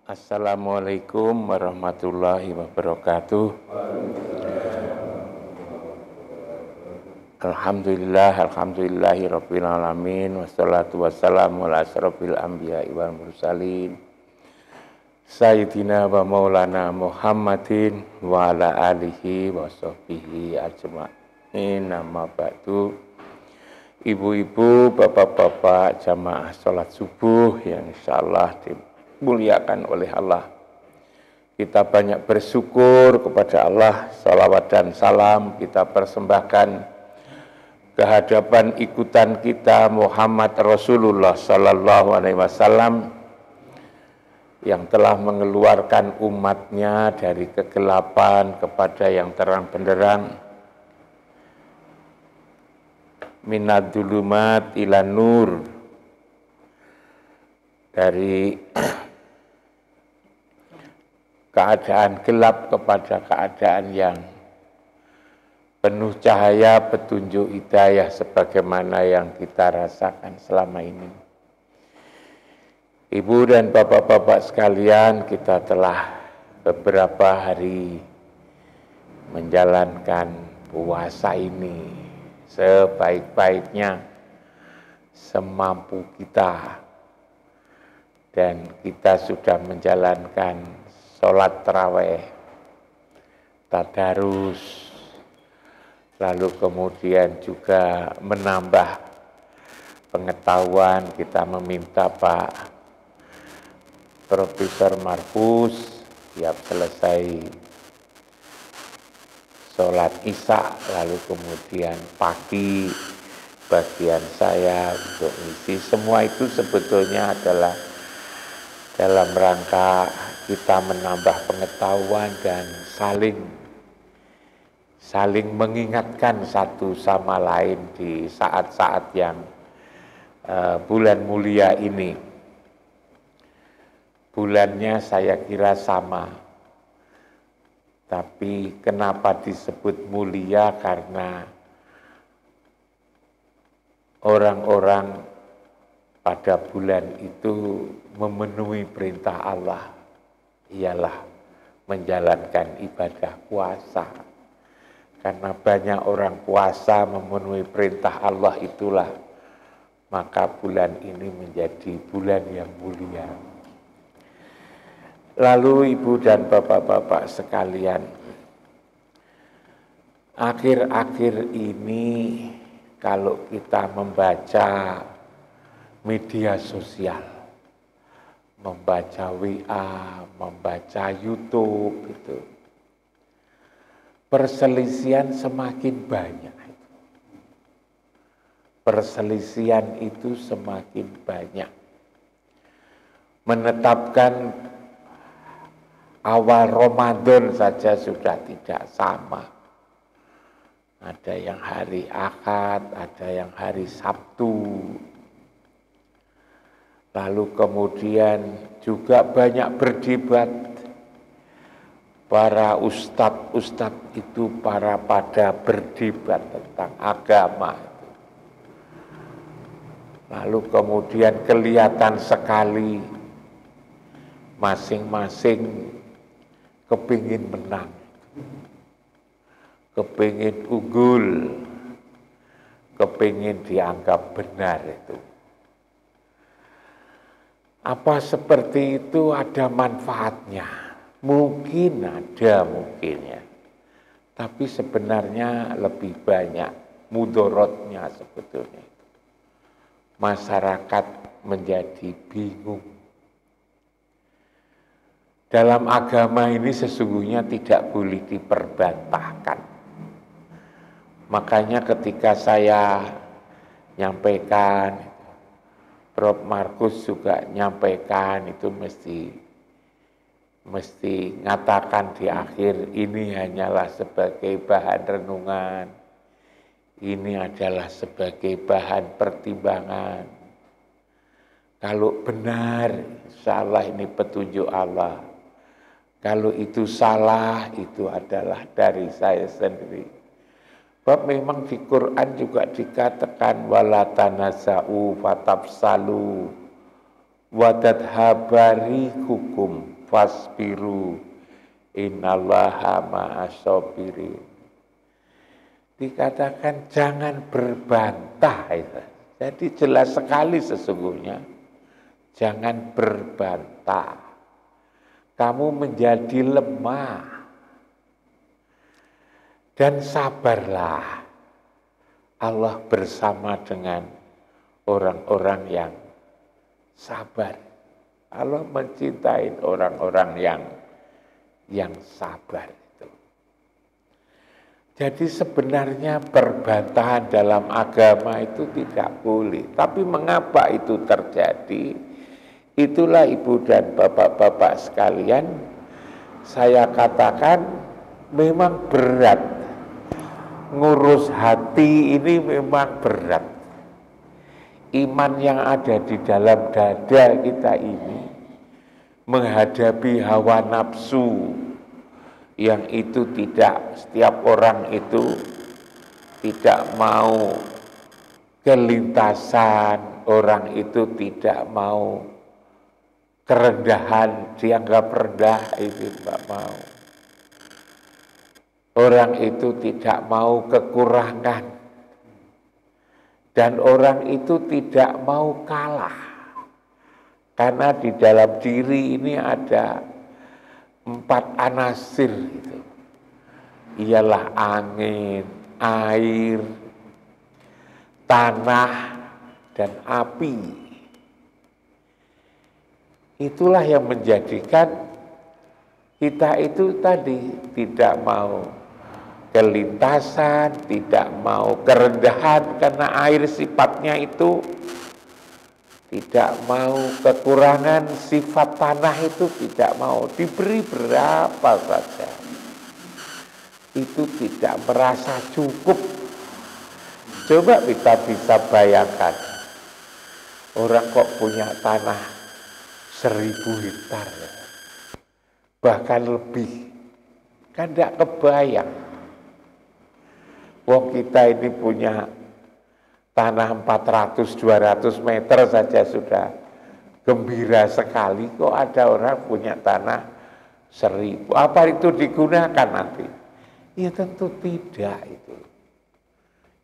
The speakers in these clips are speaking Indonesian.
Assalamualaikum warahmatullahi wabarakatuh. Alhamdulillahi rabbil alamin, wassalatu wassalamu ala asrofil anbiya'i wal mursalin Sayyidina wa maulana Muhammadin wa ala alihi wa sahbihi ajma'in. Amma ba'du. Ibu-ibu, bapak-bapak, jamaah sholat subuh yang insyaallah dimuliakan oleh Allah. Kita banyak bersyukur kepada Allah. Salawat dan salam kita persembahkan kehadapan ikutan kita Muhammad Rasulullah Sallallahu Alaihi Wasallam yang telah mengeluarkan umatnya dari kegelapan kepada yang terang benderang, minad dulumat ila nur, dari keadaan gelap kepada keadaan yang penuh cahaya, petunjuk hidayah sebagaimana yang kita rasakan selama ini. Ibu dan bapak-bapak sekalian, kita telah beberapa hari menjalankan puasa ini sebaik-baiknya, semampu kita. Dan kita sudah menjalankan sholat tarawih, tadarus, lalu kemudian juga menambah pengetahuan. Kita meminta Pak Profesor Markus tiap selesai sholat isya, lalu kemudian pagi bagian saya untuk mengisi. Semua itu sebetulnya adalah dalam rangka kita menambah pengetahuan dan saling mengingatkan satu sama lain di saat-saat yang bulan mulia ini. Bulannya saya kira sama, tapi kenapa disebut mulia? Karena orang-orang pada bulan itu memenuhi perintah Allah, ialah menjalankan ibadah puasa. Karena banyak orang puasa memenuhi perintah Allah itulah, maka bulan ini menjadi bulan yang mulia. Lalu ibu dan bapak-bapak sekalian, akhir-akhir ini kalau kita membaca media sosial, membaca WA, membaca YouTube, itu perselisihan semakin banyak. Perselisihan itu semakin banyak. Menetapkan awal Ramadan saja sudah tidak sama. Ada yang hari Ahad, ada yang hari Sabtu. Lalu kemudian juga banyak berdebat. Para ustadz itu pada berdebat tentang agama. Lalu kemudian kelihatan sekali masing-masing kepingin menang, kepingin unggul, kepingin dianggap benar itu. Apa seperti itu ada manfaatnya? Mungkin ada, mungkin ya. Tapi sebenarnya lebih banyak mudorotnya sebetulnya. Masyarakat menjadi bingung. Dalam agama ini sesungguhnya tidak boleh diperbantahkan. Makanya ketika saya nyampaikan, Prof. Markus juga nyampaikan, itu mesti ngatakan di akhir, ini hanyalah sebagai bahan renungan. ini adalah sebagai bahan pertimbangan. Kalau benar, salah ini petunjuk Allah. Kalau itu salah, itu adalah dari saya sendiri. Sebab memang di Quran juga dikatakan wala tanaza'u fatafsalu wa tadhabari hukum fasbiru innallaha ma'as-sabirin. Dikatakan jangan berbantah itu. Jadi jelas sekali sesungguhnya jangan berbantah. Kamu menjadi lemah. Dan sabarlah. Allah bersama dengan orang-orang yang sabar. Allah mencintai orang-orang yang sabar itu. Jadi sebenarnya perbantahan dalam agama itu tidak boleh. Tapi mengapa itu terjadi? Itulah ibu dan bapak-bapak sekalian, saya katakan memang berat. Ngurus hati ini memang berat. Iman yang ada di dalam dada kita ini menghadapi hawa nafsu yang itu tidak, setiap orang itu tidak mau kelintasan, orang itu tidak mau kerendahan, dianggap rendah, itu tidak mau. Orang itu tidak mau kekurangan. Dan orang itu tidak mau kalah. Karena di dalam diri ini ada 4 anasir itu. Ialah angin, air, tanah, dan api. Itulah yang menjadikan kita itu tadi tidak mau kelintasan, tidak mau kerendahan karena air sifatnya itu, tidak mau kekurangan sifat tanah itu, tidak mau diberi berapa saja. Itu tidak merasa cukup. Coba kita bisa bayangkan, orang kok punya tanah 1000 hektar, bahkan lebih, kan tidak kebayang. Wong kita ini punya tanah 400-200 meter saja sudah gembira sekali, kok ada orang punya tanah 1000. Apa itu digunakan nanti? Ya tentu tidak itu.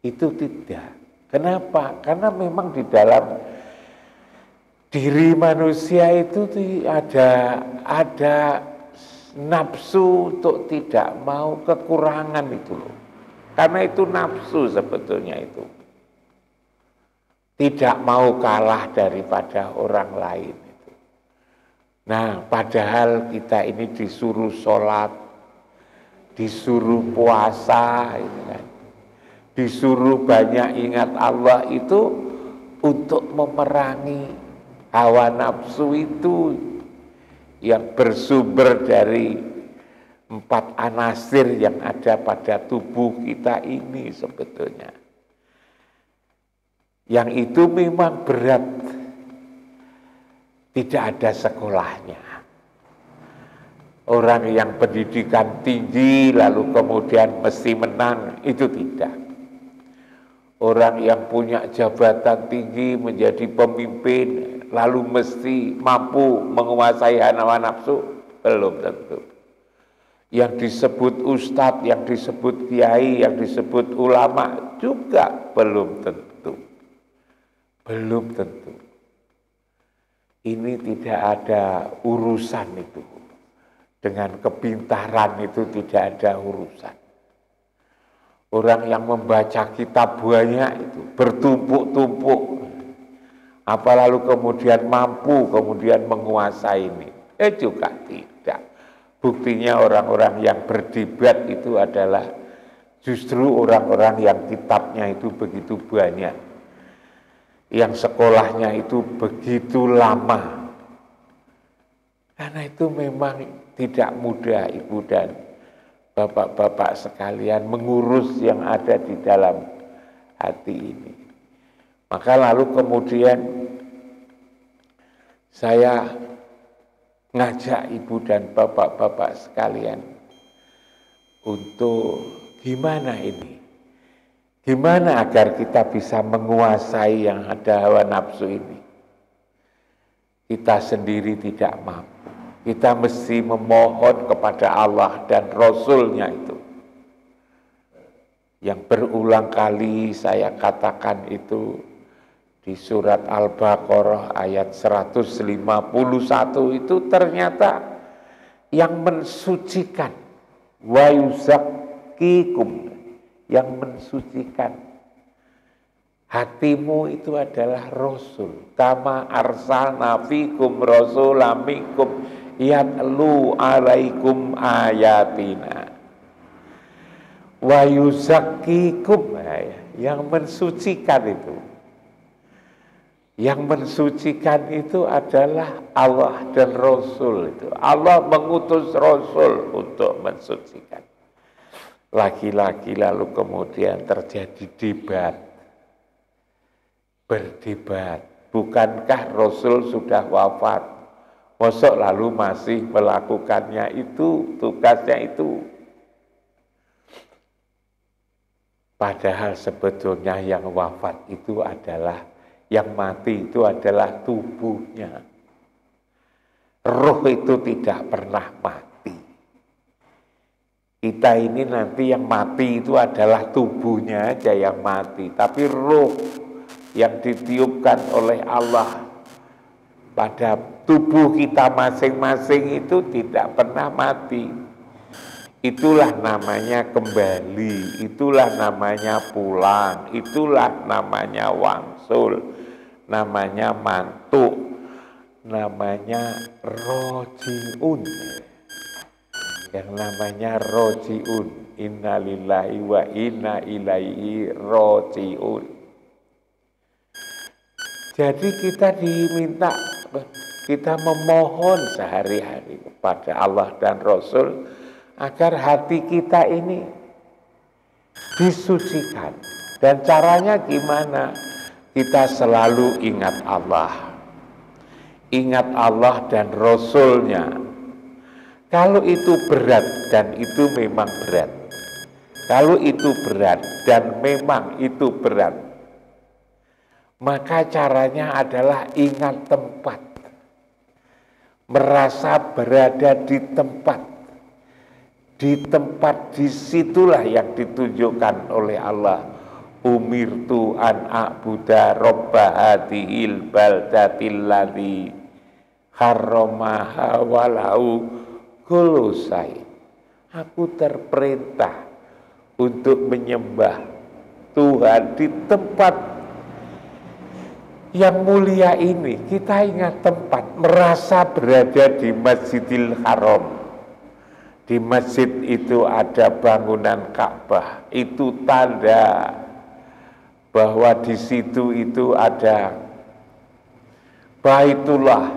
Itu tidak. Kenapa? Karena memang di dalam diri manusia itu ada nafsu untuk tidak mau kekurangan itu loh. Karena itu nafsu sebetulnya itu. Tidak mau kalah daripada orang lain itu. Nah, padahal kita ini disuruh sholat, disuruh puasa, itu kan. Disuruh banyak ingat Allah itu untuk memerangi hawa nafsu itu yang bersumber dari 4 anasir yang ada pada tubuh kita ini sebetulnya. Yang itu memang berat, tidak ada sekolahnya. Orang yang pendidikan tinggi lalu kemudian mesti menang, itu tidak. Orang yang punya jabatan tinggi menjadi pemimpin lalu mesti mampu menguasai hawa nafsu, belum tentu. Yang disebut ustadz, yang disebut kiai, yang disebut ulama juga belum tentu. Belum tentu. Ini tidak ada urusan itu. Dengan kepintaran itu tidak ada urusan. Orang yang membaca kitab banyak itu bertumpuk-tumpuk. Apa lalu kemudian mampu kemudian menguasai ini? Juga tidak. Buktinya orang-orang yang berdebat itu adalah justru orang-orang yang kitabnya itu begitu banyak. Yang sekolahnya itu begitu lama. Karena itu memang tidak mudah ibu dan bapak-bapak sekalian mengurus yang ada di dalam hati ini. Maka lalu kemudian saya ngajak ibu dan bapak-bapak sekalian untuk gimana ini? Gimana agar kita bisa menguasai yang ada hawa nafsu ini? Kita sendiri tidak mampu. Kita mesti memohon kepada Allah dan Rasul-Nya itu. Yang berulang kali saya katakan itu di surat Al-Baqarah ayat 151 itu ternyata yang mensucikan wa yuzakkikum, yang mensucikan hatimu itu adalah Rasul. Kama arsalna fikum rasulam minkum yatlu alaikum ayatina wa yuzakkikum, yang mensucikan itu. Yang mensucikan itu adalah Allah dan Rasul itu. Allah mengutus Rasul untuk mensucikan. Lagi-lagi lalu kemudian terjadi debat. Berdebat. Bukankah Rasul sudah wafat? Mosok lalu masih melakukannya itu, tugasnya itu. Padahal sebetulnya yang wafat itu adalah, yang mati itu adalah tubuhnya. Roh itu tidak pernah mati. Kita ini nanti yang mati itu adalah tubuhnya aja yang mati. Tapi roh yang ditiupkan oleh Allah pada tubuh kita masing-masing itu tidak pernah mati. Itulah namanya kembali, itulah namanya pulang, itulah namanya wangsul, namanya mantuk, namanya rojiun. Yang namanya rojiun, inna lillahi wa inna ilaihi rojiun. Jadi kita diminta, kita memohon sehari-hari kepada Allah dan Rasul agar hati kita ini disucikan. Dan caranya gimana? Kita selalu ingat Allah. Ingat Allah dan Rasul-Nya. Kalau itu berat, dan itu memang berat. Kalau itu berat, dan memang itu berat, maka caranya adalah ingat tempat. Merasa berada di tempat. Di tempat disitulah yang ditunjukkan oleh Allah. Umirtu an a'buda robba hadhil baldatil ladzi harramaha walau kulusai. Aku terperintah untuk menyembah Tuhan di tempat yang mulia ini. Kita ingat tempat, merasa berada di Masjidil Haram. Di masjid itu ada bangunan Ka'bah. Itu tanda bahwa di situ itu ada Baitullah.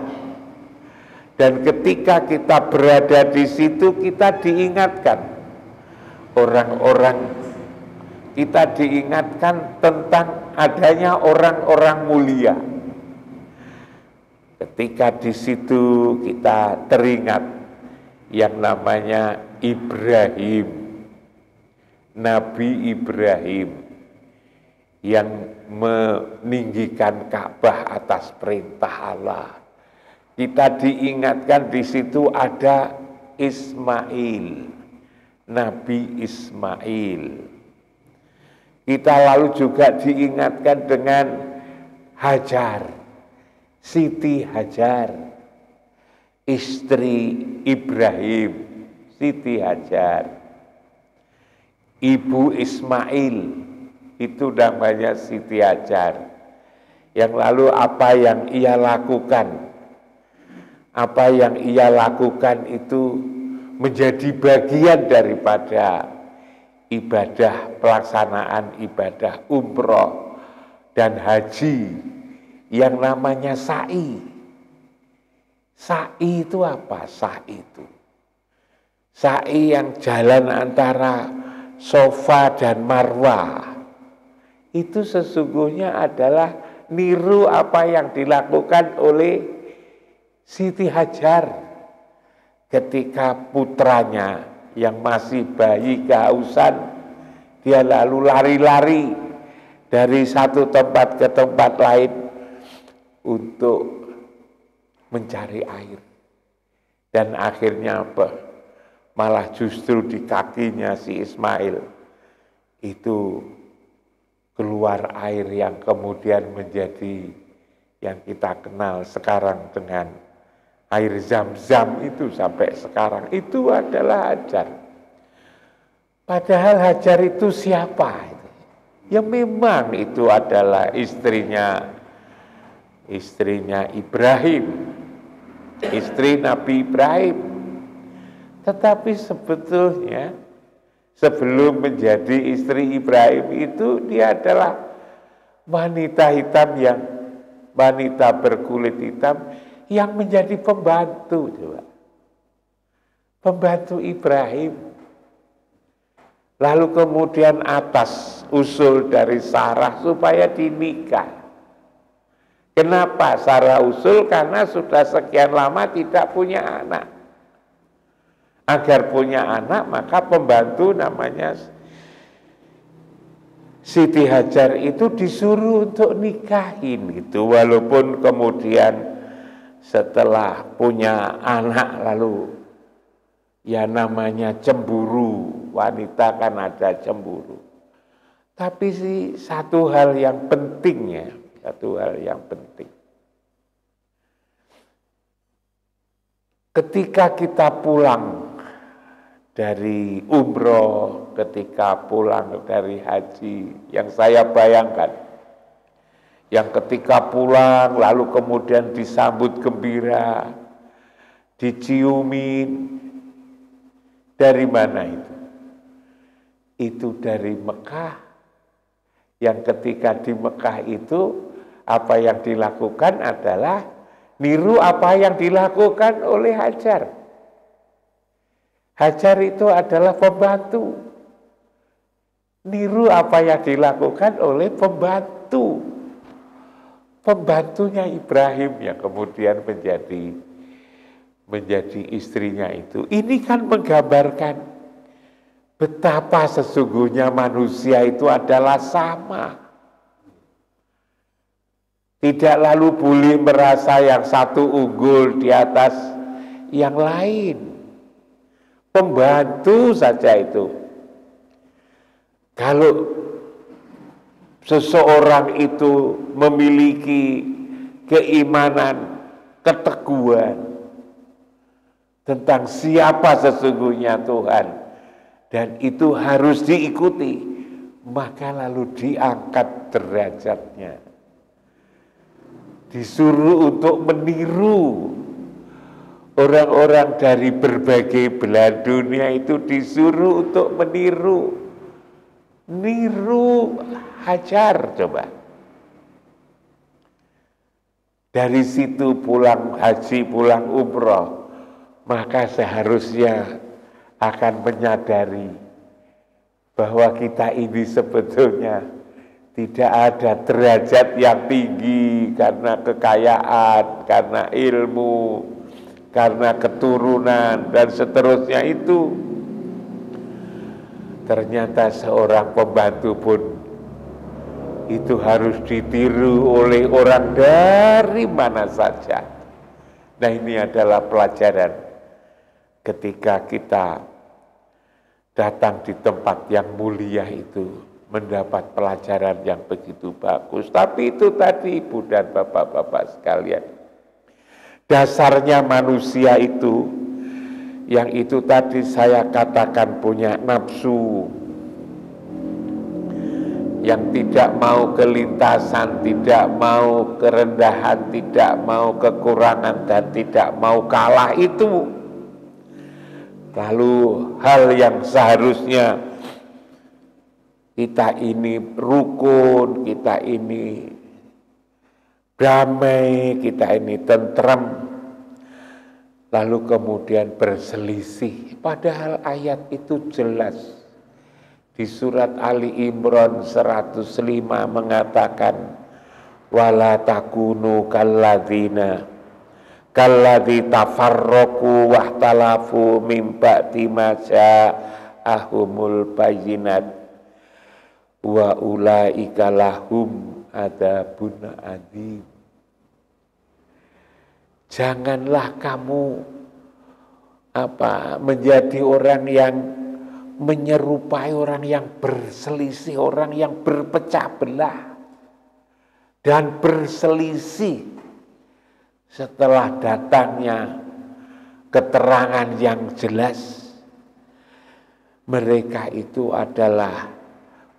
Dan ketika kita berada di situ, kita diingatkan orang-orang, kita diingatkan tentang adanya orang-orang mulia. Ketika di situ kita teringat yang namanya Ibrahim, Nabi Ibrahim yang meninggikan Ka'bah atas perintah Allah. Kita diingatkan di situ ada Ismail, Nabi Ismail. Kita lalu juga diingatkan dengan Hajar, Siti Hajar, istri Ibrahim, Siti Hajar. Ibu Ismail itu namanya Siti Hajar. Yang lalu apa yang ia lakukan? Apa yang ia lakukan itu menjadi bagian daripada ibadah, pelaksanaan ibadah umroh dan haji yang namanya sa'i. Sa'i itu apa? Sa'i itu sa'i yang jalan antara Safa dan Marwah. itu sesungguhnya adalah niru apa yang dilakukan oleh Siti Hajar ketika putranya yang masih bayi kehausan, dia lalu lari-lari dari satu tempat ke tempat lain untuk mencari air. Dan akhirnya apa? Malah justru di kakinya si Ismail itu keluar air yang kemudian menjadi yang kita kenal sekarang dengan air Zam-Zam itu sampai sekarang. Itu adalah Hajar. Padahal Hajar itu siapa? Ya memang itu adalah istrinya Ibrahim, istri Nabi Ibrahim. Tetapi sebetulnya sebelum menjadi istri Ibrahim itu dia adalah wanita berkulit hitam yang menjadi pembantu, coba. Pembantu Ibrahim. Lalu kemudian atas usul dari Sarah supaya dinikah. Kenapa Sarah usul? Karena sudah sekian lama tidak punya anak. Agar punya anak, maka pembantu namanya Siti Hajar itu disuruh untuk nikahin gitu. Walaupun kemudian setelah punya anak lalu ya namanya cemburu, wanita kan ada cemburu. Tapi satu hal yang penting ya, ketika kita pulang dari umroh, ketika pulang dari haji, yang saya bayangkan, yang ketika pulang lalu kemudian disambut gembira, diciumin, dari mana itu? Itu dari Mekah, yang ketika di Mekah itu apa yang dilakukan adalah niru apa yang dilakukan oleh Hajar. Hajar itu adalah pembantu. Niru apa yang dilakukan oleh pembantu. Pembantunya Ibrahim yang kemudian menjadi istrinya itu. Ini kan menggambarkan betapa sesungguhnya manusia itu adalah sama. Tidak lalu boleh merasa yang satu unggul di atas yang lain. Pembantu saja itu. Kalau seseorang itu memiliki keimanan, keteguhan tentang siapa sesungguhnya Tuhan, dan itu harus diikuti, maka lalu diangkat derajatnya. Disuruh untuk meniru orang-orang dari berbagai belahan dunia, itu disuruh untuk meniru Hajar, coba. Dari situ pulang haji, pulang umroh, maka seharusnya akan menyadari bahwa kita ini sebetulnya tidak ada derajat yang tinggi karena kekayaan, karena ilmu, karena keturunan, dan seterusnya itu. Ternyata seorang pembantu pun itu harus ditiru oleh orang dari mana saja. Nah, ini adalah pelajaran ketika kita datang di tempat yang mulia itu, mendapat pelajaran yang begitu bagus. Tapi itu tadi, Ibu dan Bapak-bapak sekalian, dasarnya manusia itu, yang itu tadi saya katakan punya nafsu, yang tidak mau kelintasan, tidak mau kerendahan, tidak mau kekurangan, dan tidak mau kalah itu. Lalu hal yang seharusnya kita ini rukun, kita ini damai, kita ini tentrem, lalu kemudian berselisih. Padahal ayat itu jelas Di surat Ali Imran 105 mengatakan, wala takunu kalladzi tafarraqu wahtalafu min ba'di ma ja'ahumul bayyinat wa ulaika lahum adzabun adzim. Janganlah kamu menjadi orang yang menyerupai orang yang berselisih, orang yang berpecah belah dan berselisih setelah datangnya keterangan yang jelas. Mereka itu adalah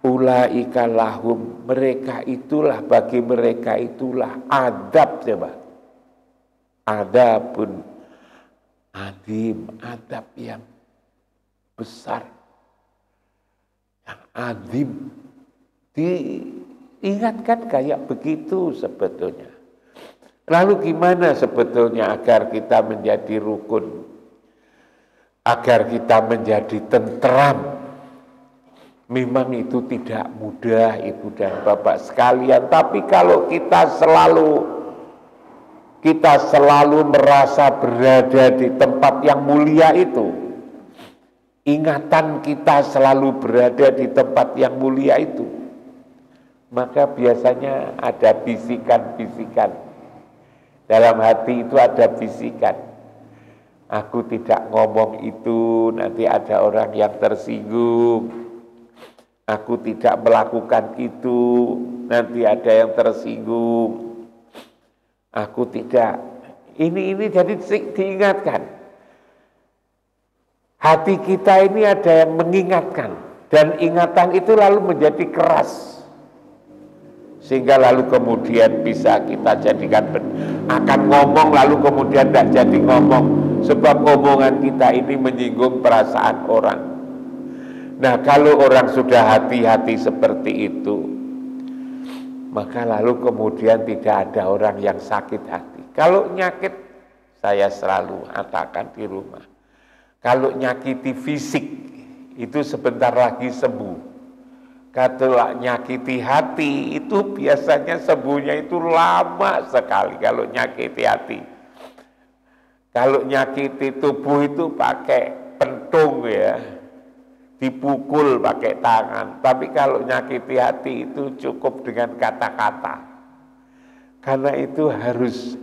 ulaika lahum, mereka itulah, bagi mereka itulah adab, coba, adabun adzim, adab yang besar, yang adzim. Diingatkan kayak begitu sebetulnya. Lalu gimana sebetulnya agar kita menjadi rukun, agar kita menjadi tentram? Memang itu tidak mudah, Ibu dan Bapak sekalian. Tapi kalau kita selalu merasa berada di tempat yang mulia itu, ingatan kita selalu berada di tempat yang mulia itu, maka biasanya ada bisikan-bisikan. Dalam hati itu ada bisikan. Aku tidak ngomong itu, nanti ada orang yang tersinggung. Aku tidak melakukan itu, nanti ada yang tersinggung. Aku tidak. Ini jadi diingatkan. Hati kita ini ada yang mengingatkan. Dan ingatan itu lalu menjadi keras. Sehingga lalu kemudian bisa kita jadikan akan ngomong lalu kemudian tidak jadi ngomong, sebab omongan kita ini menyinggung perasaan orang. Nah, kalau orang sudah hati-hati seperti itu, maka lalu kemudian tidak ada orang yang sakit hati. Kalau nyakit, saya selalu katakan di rumah, kalau nyakiti fisik itu sebentar lagi sembuh. Kalau nyakiti hati itu biasanya sembuhnya itu lama sekali. Kalau nyakiti hati, kalau nyakiti tubuh itu pakai pentung ya, dipukul pakai tangan. Tapi kalau nyakiti hati itu cukup dengan kata-kata. Karena itu harus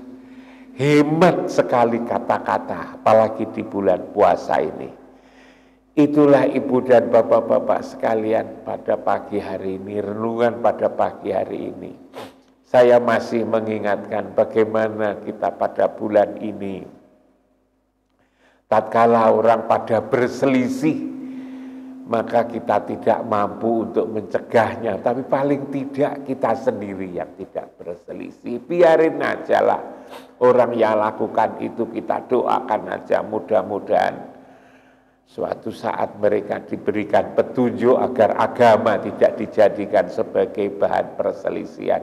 hemat sekali kata-kata, apalagi di bulan puasa ini. Itulah Ibu dan Bapak-Bapak sekalian, pada pagi hari ini, renungan pada pagi hari ini, saya masih mengingatkan bagaimana kita pada bulan ini, tatkala orang pada berselisih, maka kita tidak mampu untuk mencegahnya, tapi paling tidak kita sendiri yang tidak berselisih. Biarin aja lah orang yang lakukan itu, kita doakan aja, mudah-mudahan suatu saat mereka diberikan petunjuk agar agama tidak dijadikan sebagai bahan perselisihan.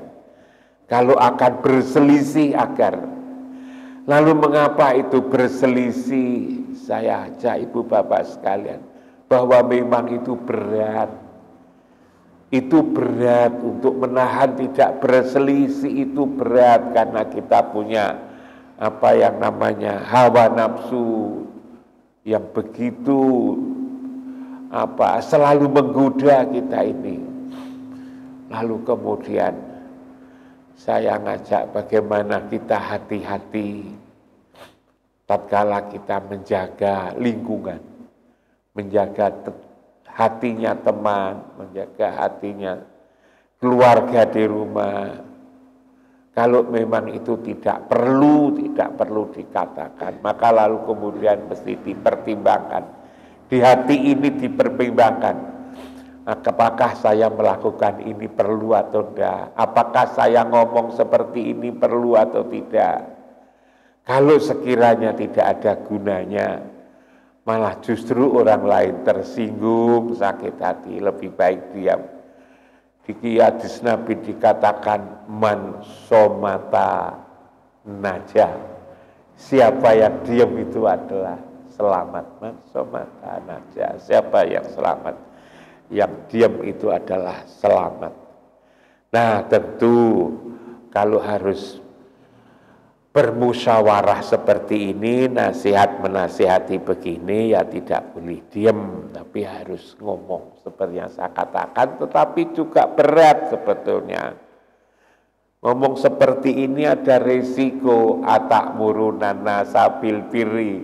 Kalau akan berselisih agar, lalu mengapa itu berselisih? Saya ajak Ibu Bapak sekalian, bahwa memang itu berat. Itu berat untuk menahan tidak berselisih, itu berat karena kita punya apa yang namanya hawa nafsu yang begitu selalu menggoda kita ini. Lalu kemudian saya ngajak bagaimana kita hati-hati tatkala kita menjaga lingkungan, menjaga hatinya teman, menjaga hatinya keluarga di rumah. Kalau memang itu tidak perlu dikatakan, maka lalu kemudian mesti dipertimbangkan. Di hati ini dipertimbangkan, apakah saya melakukan ini perlu atau tidak? Apakah saya ngomong seperti ini perlu atau tidak? Kalau sekiranya tidak ada gunanya, malah justru orang lain tersinggung, sakit hati, lebih baik diam. Di hadis Nabi dikatakan man somata najah, siapa yang diam itu adalah selamat. Man somata najah, siapa yang selamat. Yang diam itu adalah selamat. Nah, tentu kalau harus bermusyawarah seperti ini, nasihat menasihati begini, ya tidak boleh diam, tapi harus ngomong seperti yang saya katakan, tetapi juga berat sebetulnya. Ngomong seperti ini ada resiko atak murunana sabil piri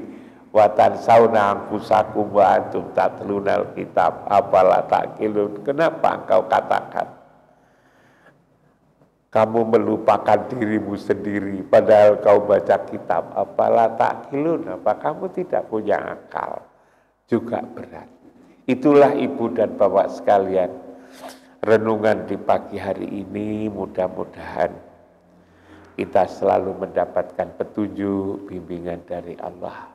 watan sauna angkusakum wa antum tatlunal kitab apalah takilun. Kenapa engkau katakan kamu melupakan dirimu sendiri, padahal kau baca kitab, apalah takilun, apa kamu tidak punya akal, juga berat. Itulah ibu dan bapak sekalian, renungan di pagi hari ini mudah-mudahan kita selalu mendapatkan petunjuk, bimbingan dari Allah.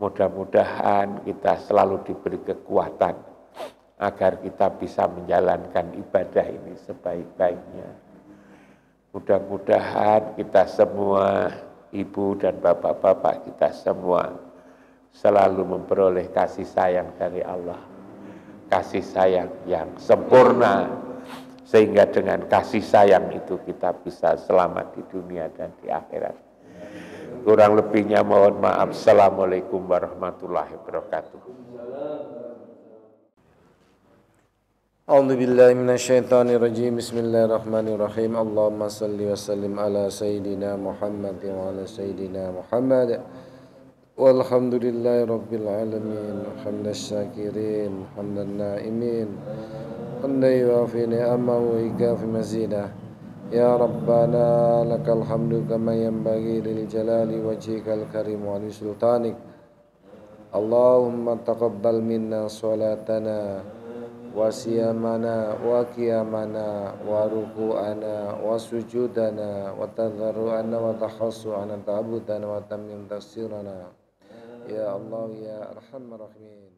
Mudah-mudahan kita selalu diberi kekuatan, agar kita bisa menjalankan ibadah ini sebaik-baiknya. Mudah-mudahan kita semua, ibu dan bapak-bapak kita semua, selalu memperoleh kasih sayang dari Allah. Kasih sayang yang sempurna, sehingga dengan kasih sayang itu kita bisa selamat di dunia dan di akhirat. Kurang lebihnya mohon maaf. Assalamualaikum warahmatullahi wabarakatuh. A'udzu billahi minasyaitonir rajim. Bismillahirrahmanirrahim. Allahumma shalli wa sallim ala sayyidina Muhammad wa ala sayyidina Muhammad. Walhamdulillahi rabbil alamin. Hamdas syakirin, hamdan naimin. Hamdan yuafi ni'amahu wa yukafi mazidah. Ya Rabbana lakal hamdu kama yanbaghi lil jalali wajhikal karim wa li sultanik. Allahumma taqabbal minna salatana wa siyamana wa qiyamana wa ruku'ana wa sujudana wa tadharru'ana wa tahassu'ana ta'budana wa tamim tafsirana ya Allah ya arhamar rahimin.